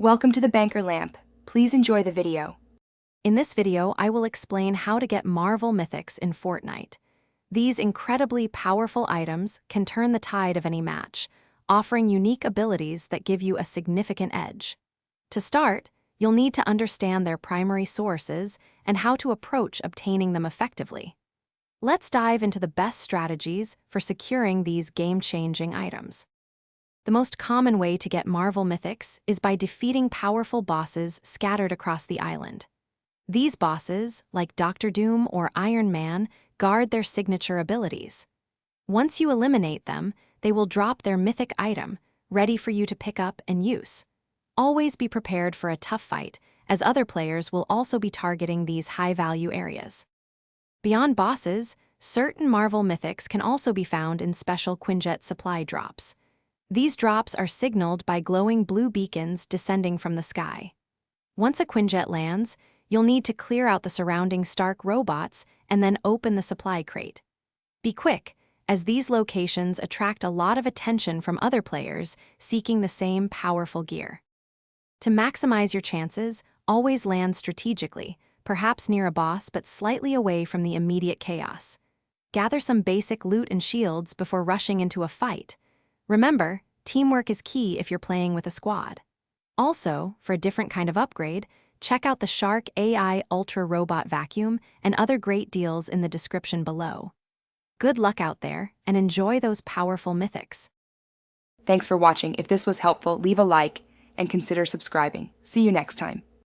Welcome to the Banker Lamp. Please enjoy the video. In this video, I will explain how to get Marvel Mythics in Fortnite. These incredibly powerful items can turn the tide of any match, offering unique abilities that give you a significant edge. To start, you'll need to understand their primary sources and how to approach obtaining them effectively. Let's dive into the best strategies for securing these game-changing items. The most common way to get Marvel Mythics is by defeating powerful bosses scattered across the island. These bosses, like Doctor Doom or Iron Man, guard their signature abilities. Once you eliminate them, they will drop their mythic item, ready for you to pick up and use. Always be prepared for a tough fight, as other players will also be targeting these high-value areas. Beyond bosses, certain Marvel Mythics can also be found in special Quinjet supply drops. These drops are signaled by glowing blue beacons descending from the sky. Once a Quinjet lands, you'll need to clear out the surrounding Stark robots and then open the supply crate. Be quick, as these locations attract a lot of attention from other players seeking the same powerful gear. To maximize your chances, always land strategically, perhaps near a boss but slightly away from the immediate chaos. Gather some basic loot and shields before rushing into a fight. Remember, teamwork is key if you're playing with a squad. Also, for a different kind of upgrade, check out the Shark AI Ultra Robot Vacuum and other great deals in the description below. Good luck out there, and enjoy those powerful mythics. Thanks for watching. If this was helpful, leave a like and consider subscribing. See you next time.